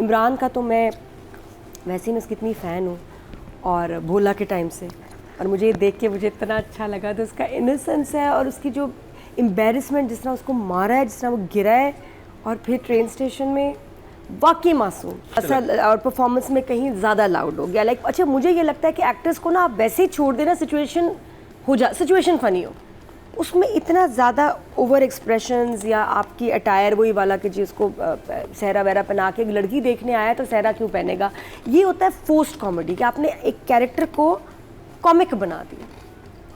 इमरान का तो मैं वैसे ही उसकी इतनी फ़ैन हूँ और भोला के टाइम से, और मुझे देख के मुझे इतना अच्छा लगा। तो उसका इनोसेंस है और उसकी जो एम्बेरसमेंट, जिस तरह उसको मारा है, जिस तरह वो गिरा है और फिर ट्रेन स्टेशन में, वाकई मासूम असल। और परफॉर्मेंस में कहीं ज़्यादा लाउड हो गया। लाइक अच्छा, मुझे ये लगता है कि एक्टर्स को ना आप वैसे ही छोड़ देना, सिचुएशन फ़नी हो, उसमें इतना ज़्यादा ओवर एक्सप्रेशंस या आपकी अटायर वही वाला कि जी उसको सहरा वहरा पहना के एक लड़की देखने आया तो सहरा क्यों पहनेगा, ये होता है फोर्स्ड कॉमेडी कि आपने एक कैरेक्टर को कॉमिक बना दिया।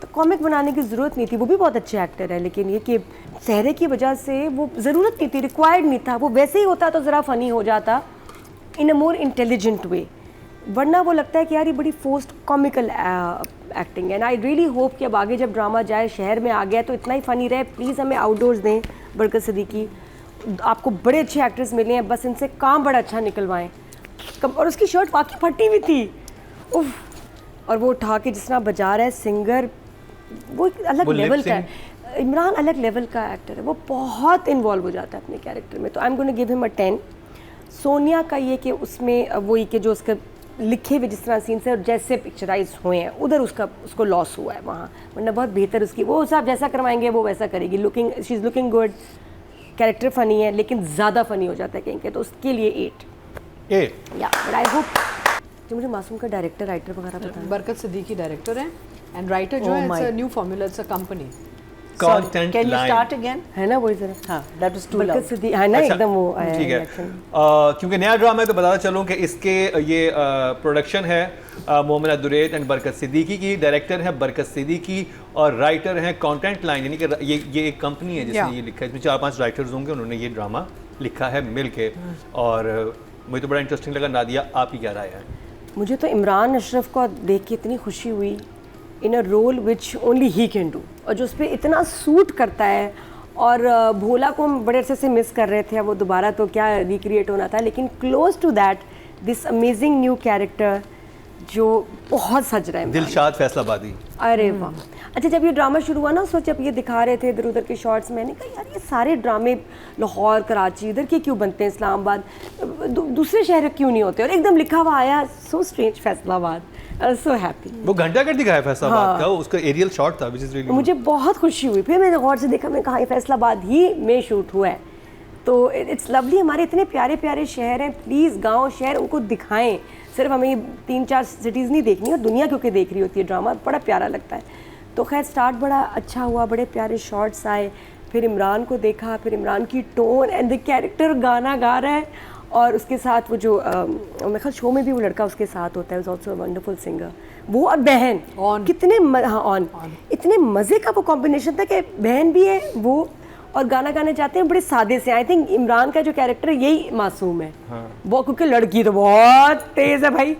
तो कॉमिक बनाने की ज़रूरत नहीं थी, वो भी बहुत अच्छे एक्टर है, लेकिन ये कि सहरे की वजह से वो ज़रूरत नहीं थी, रिक्वायर्ड नहीं था। वो वैसे ही होता तो ज़रा फ़नी हो जाता इन अ मोर इंटेलिजेंट वे, वरना वो लगता है कि यार ये बड़ी फोर्स्ड कॉमिकल एक्टिंग है। एंड आई रियली होप कि अब आगे जब ड्रामा जाए, शहर में आ गया तो इतना ही फ़नी रहे। प्लीज़ हमें आउटडोर्स दें बरकत सिद्दीकी, आपको बड़े अच्छे एक्टर्स मिले हैं, बस इनसे काम बड़ा अच्छा निकलवाएं। और उसकी शर्ट वाकई फटी हुई थी, उफ, और वो उठा के जिस तरह बजा रहा है सिंगर, वो एक अलग लेवल का है। इमरान अलग लेवल का एक्टर है, वो बहुत इन्वॉल्व हो जाता है अपने कैरेक्टर में। तो I am going to give him a 10। Sonia का ये कि उसमें वही कि जो उसके लिखे हुए जिस तरह सीन्स है और जैसे पिक्चराइज हुए हैं उधर उसको लॉस हुआ है वहाँ, वरना बहुत बेहतर उसकी, वो साहब जैसा करवाएंगे वो वैसा करेगी। She is looking good, character funny है लेकिन ज़्यादा फ़नी हो जाता है कहीं के, तो उसके लिए 8 या। बट आई होप, जो मुझे मासूम का डायरेक्टर राइटर वगैरह पता है, बरकत सिद्दीकी डायरेक्टर हैं एंड राइटर जो है, it's a new formula, it's a company. Content can you start again? है ना वही ज़रा, हाँ, दैट वाज टू बरकत लाउड। सिद्दीकी है ना, अच्छा, एकदम वो ठीक है। reaction। क्योंकि नया ड्रामा है तो बताता चलूँ कि इसके ये प्रोडक्शन है मोमिना दुरैत एंड बरकत सिद्दीकी की, डायरेक्टर है बरकत सिद्दीकी और राइटर है कंटेंट लाइन, यानी कि ये एक कंपनी है जिसने ये लिखा है। इसमें 4-5 राइटर्स होंगे, उन्होंने ये ड्रामा लिखा है मिल के, और मुझे तो बड़ा इंटरेस्टिंग लगा। नादिया, आपकी क्या राय है? मुझे तो इमरान अशरफ को देख के इतनी खुशी हुई, in a role which only he can do, और जो उस पर इतना सूट करता है। और भोला को हम बड़े अच्छे से मिस कर रहे थे, वो दोबारा तो क्या रिक्रिएट होना था, लेकिन close to that this amazing new character जो बहुत सज रहा है, दिलशाद फैसलाबादी। अरे वाह। अच्छा, जब ये ड्रामा शुरू हुआ ना, उस वक्त जब ये दिखा रहे थे इधर उधर के शॉर्ट्स, मैंने कहा यार ये सारे ड्रामे लाहौर, कराची, इधर के क्यों बनते हैं, इस्लामाबाद, दूसरे शहर क्यों नहीं होते, और एकदम लिखा हुआ आया, so strange, Faisalabad. So happy. वो घंटा घर दिखाया फैसलाबाद का, उसका एरियल शॉट था व्हिच इज रियली, मुझे बहुत खुशी हुई। फिर मैंने गौर से देखा, मैं कहा ये फैसलाबाद ही में शूट हुआ है, तो इट्स लवली। हमारे इतने प्यारे प्यारे शहर हैं, प्लीज़ गांव शहर उनको दिखाएं। सिर्फ हमें 3-4 सिटीज़ नहीं देखनी, और दुनिया क्योंकि देख रही होती है ड्रामा, बड़ा प्यारा लगता है। तो खैर स्टार्ट बड़ा अच्छा हुआ, बड़े प्यारे शॉट्स आए, फिर इमरान को देखा, फिर इमरान की टोन एंड द कैरेक्टर, गाना गा रहा है, और उसके साथ वो जो मेरे ख्याल शो में भी वो लड़का उसके साथ होता है, ऑल्सो वंडरफुल सिंगर, वो और बहन, कितने ऑन इतने मज़े का वो कॉम्बिनेशन था कि बहन भी है वो और गाना गाने जाते हैं बड़े सादे से। आई थिंक इमरान का जो कैरेक्टर है यही मासूम है। हाँ। वो क्योंकि लड़की तो बहुत तेज़ है भाई,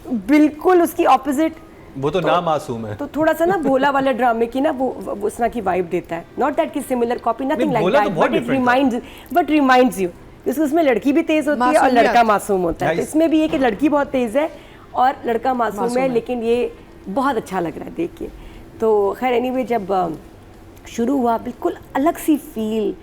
बिल्कुल उसकी ऑपोजिट, वो तो ना मासूम है। तो थोड़ा सा ना भोला वाले ड्रामे की ना वो उस तरह की वाइब देता है। नॉट दैट की similar copy, nothing like that, but it reminds you, जैसे उसमें लड़की भी तेज़ होती है और लड़का मासूम होता है। तो इसमें भी ये कि लड़की बहुत तेज़ है और लड़का मासूम है, लेकिन ये बहुत अच्छा लग रहा है देख के। तो खैर एनीवे, जब शुरू हुआ बिल्कुल अलग सी फील,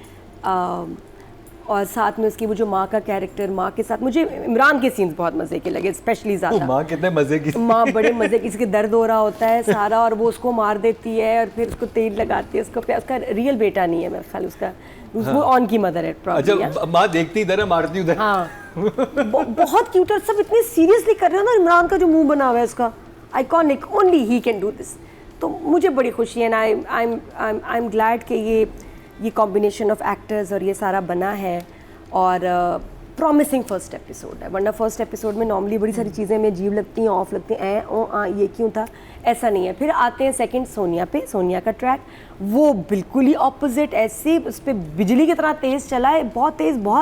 और साथ में उसकी वो जो माँ का कैरेक्टर, माँ के साथ मुझे इमरान के सीन्स बहुत मज़े के लगे, स्पेशली ज़्यादा। माँ कितने मज़े की, माँ बड़े मज़े की, इसके दर्द हो रहा होता है सारा और वो उसको मार देती है और फिर उसको तेल लगाती है, उसको प्यार, उसका रियल बेटा नहीं है मेरे ख्याल, उसका वो ऑन की मदर है प्रॉब्लम। अच्छा, माँ देखती इधर है, मारती उधर। हाँ बहुत क्यूट, और सब इतने सीरियसली कर रहे हो ना। इमरान का जो मुंह बना हुआ है उसका, iconic, only he can do this. तो मुझे बड़ी खुशी है, आई एम ग्लैड कि ये कॉम्बिनेशन ऑफ एक्टर्स और ये सारा बना है, और प्रॉमिसिंग फर्स्ट एपिसोड है। वरना फर्स्ट एपिसोड में नॉर्मली बड़ी सारी चीज़ें में अजीब लगती हैं, ऑफ लगती हैं, ये क्यों था, ऐसा नहीं है। फिर आते हैं सेकंड सोनिया पे, सोनिया का ट्रैक वो बिल्कुल ही ऑपोजिट, ऐसे उस पर बिजली की तरह तेज़ चला है, बहुत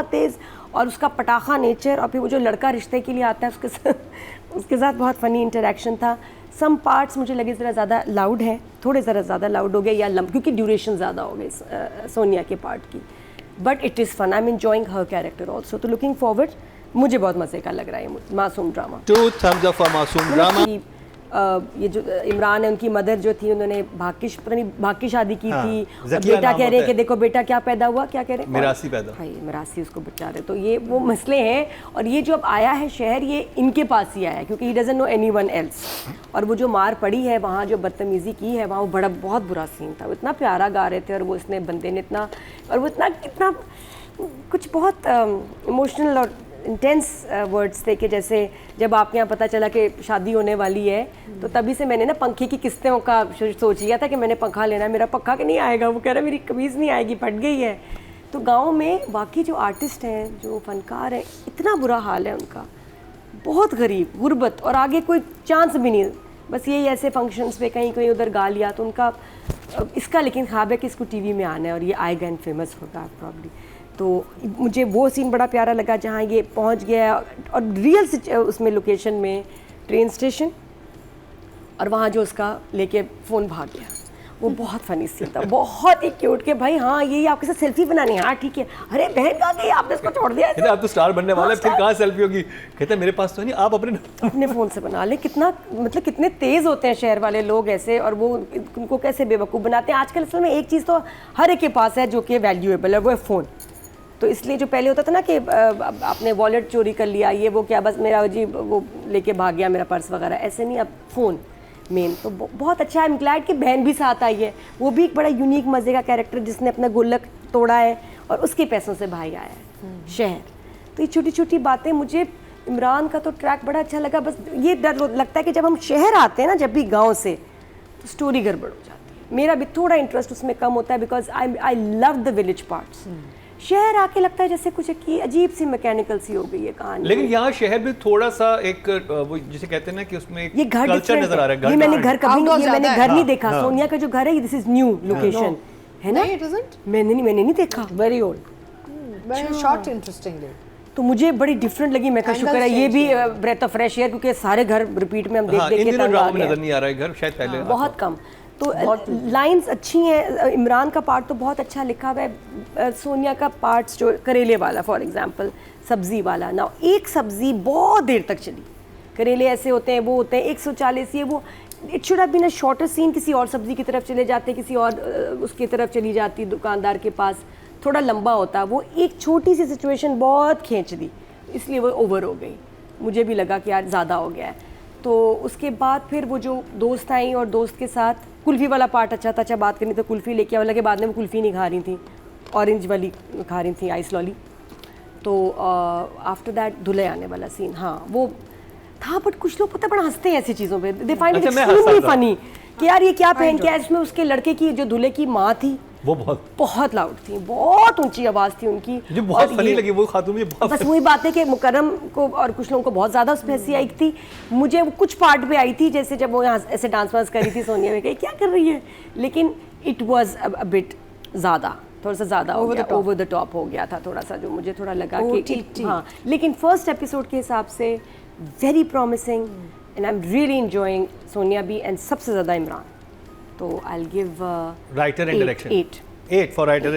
तेज़, और उसका पटाखा नेचर, और फिर वो जो लड़का रिश्ते के लिए आता है उसके साथ बहुत फ़नी इंटरेक्शन था। सम पार्ट्स मुझे लगे ज़रा ज़्यादा लाउड है, थोड़े ज़रा ज़्यादा लाउड हो गए या क्योंकि ड्यूरेशन ज़्यादा हो गई सोनिया के पार्ट की, but it is fun, I am enjoying हर कैरेक्टर ऑल्सो। तो लुकिंग फॉरवर्ड, मुझे बहुत मज़े का लग रहा है Masoom drama. 2 thumbs up for Masoom drama. ये जो इमरान है उनकी मदर जो थी उन्होंने भाग की शादी की थी और ज़किया बेटा नाम कह रहे हैं होता कि है। देखो बेटा क्या पैदा हुआ, क्या कह रहे हैं, मिरासी पैदा। भाई मिरासी उसको बचा रहे। तो ये वो मसले हैं। और ये जो अब आया है शहर, ये इनके पास ही आया है क्योंकि he doesn't know anyone else. और वो जो मार पड़ी है वहाँ, जो बदतमीज़ी की है वहाँ, वो बहुत बुरा सीन था। वो इतना प्यारा गा रहे थे और वो इसने बंदे ने इतना, और वो इतना कुछ बहुत इमोशनल और इंटेंस वर्ड्स थे कि जैसे जब आपके यहाँ पता चला कि शादी होने वाली है तो तभी से मैंने ना पंखे की किस्तों का सोच लिया था कि मैंने पंखा लेना है। मेरा पंखा कि नहीं आएगा, वो कह रहा है मेरी कमीज़ नहीं आएगी, फट गई है। तो गांव में बाकी जो आर्टिस्ट हैं, जो फनकार हैं, इतना बुरा हाल है उनका, बहुत गरीब, गुर्बत, और आगे कोई चांस भी नहीं। बस यही ऐसे फंक्शंस पे कहीं कहीं उधर गा लिया तो उनका इसका लेकिन ख्वाब है कि इसको टीवी में आना है और ये आएगा एंड फेमस होगा प्रॉब्ली। तो मुझे वो सीन बड़ा प्यारा लगा जहाँ ये पहुँच गया और रियल उसमें लोकेशन में ट्रेन स्टेशन, और वहाँ जो उसका लेके फ़ोन भाग गया, वो बहुत फनी सीन था, बहुत ही क्यूट के भाई हाँ ये आपके साथ सेल्फी बनानी है, हाँ ठीक है, अरे बहन कहाँ गई, आपने इसको छोड़ दिया कहते आप तो स्टार बनने वाले हैं, फिर कहाँ सेल्फी होगी। कहते हैं मेरे पास तो नहीं, आप अपने फ़ोन से बना लें। कितना मतलब कितने तेज़ होते हैं शहर वाले लोग ऐसे, और वो उनको कैसे बेवकूफ़ बनाते हैं। आजकल असल में एक चीज़ तो हर एक के पास है जो कि वैल्यूएबल है, वो है फ़ोन। तो इसलिए जो पहले होता था ना कि आपने वॉलेट चोरी कर लिया, ये वो क्या, बस मेरा जी वो लेके भाग गया मेरा पर्स वगैरह, ऐसे नहीं, अब फ़ोन मेन। तो बहुत अच्छा है। आई एम ग्लैड कि बहन भी साथ आई है, वो भी एक बड़ा यूनिक मज़े का कैरेक्टर जिसने अपना गुल्लक तोड़ा है और उसके पैसों से भाई आया है शहर। तो ये छोटी छोटी बातें, मुझे इमरान का तो ट्रैक बड़ा अच्छा लगा। बस ये डर लगता है कि जब हम शहर आते हैं ना, जब भी गाँव से, तो स्टोरी गड़बड़ हो जाती है। मेरा भी थोड़ा इंटरेस्ट उसमें कम होता है because I love the village parts. शहर आके लगता है जैसे कुछ की अजीब सी मैकेनिकल सी हो गई है कहानी। लेकिन यहाँ शहर में थोड़ा सा एक वो जिसे कहते हैं ना कि उसमें ये घर कल्चर नजर आ रहा है। ये मैंने घर कभी नहीं, ये मैंने घर नहीं देखा। हाँ। सोनिया का जो घर है, दिस इज न्यू लोकेशन है ना? नहीं, it isn't? मैंने नहीं देखा। Very old. Very short, interestingly. तो मुझे बड़ी डिफरेंट लगी। मैं कहा Angles शुक्र है ये change भी किया। ब्रेथ ऑफ फ्रेश एयर, क्योंकि सारे घर रिपीट में हम देख देख इन के दिनों तंग आ ड्रामा में गए नजर नहीं आ रहा है घर, शायद पहले बहुत कम। तो लाइंस अच्छी हैं। इमरान का पार्ट तो बहुत अच्छा लिखा हुआ है। सोनिया का पार्ट्स जो करेले वाला फॉर एग्जांपल, सब्ज़ी वाला ना, एक सब्ज़ी बहुत देर तक चली। करेले ऐसे होते हैं, वो होते हैं 140, ये वो, it should have been a shorter scene. किसी और सब्ज़ी की तरफ चले जाते, किसी और उसकी तरफ चली जाती दुकानदार के पास, थोड़ा लंबा होता। वो एक छोटी सी सिचुएशन बहुत खींच दी, इसलिए वो ओवर हो गई। मुझे भी लगा कि यार ज़्यादा हो गया है। तो उसके बाद फिर वो जो दोस्त आई और दोस्त के साथ कुल्फ़ी वाला पार्ट अच्छा था। अच्छा बात करनी तो कुल्फ़ी लेके वाला के बाद में वो कुल्फ़ी नहीं खा रही थी, ऑरेंज वाली खा रही थी, आइस लॉली। तो आफ्टर दैट धुले आने वाला सीन, हाँ वो था। बट कुछ लोग पता बड़ा हंसते हैं ऐसी चीज़ों पे, they find it extremely funny कि यार ये क्या पहन के आया। इसमें उसके लड़के की जो दूल्हे की माँ थी वो बहुत लाउड थी, बहुत ऊंची आवाज़ थी उनकी। मुझे बहुत फनी लगी वो खातून, मुझे बहुत बस वही बात है कि मुकर्रम को और कुछ लोगों को बहुत ज़्यादा उस पर हंसी आई थी। मुझे वो कुछ पार्ट पे आई थी, जैसे जब वो यहाँ ऐसे डांस वांस कर रही थी, सोनिया में कही क्या कर रही है, लेकिन इट वॉज अ बिट ज़्यादा, थोड़ा सा ज़्यादा हो गया, ओवर द टॉप हो गया था थोड़ा सा, जो मुझे थोड़ा लगा कि हाँ। लेकिन फर्स्ट एपिसोड के हिसाब से very promising and I am really enjoying Sonia भी, एंड सबसे ज़्यादा इमरान। तो I will give writer and direction 8 8 for writer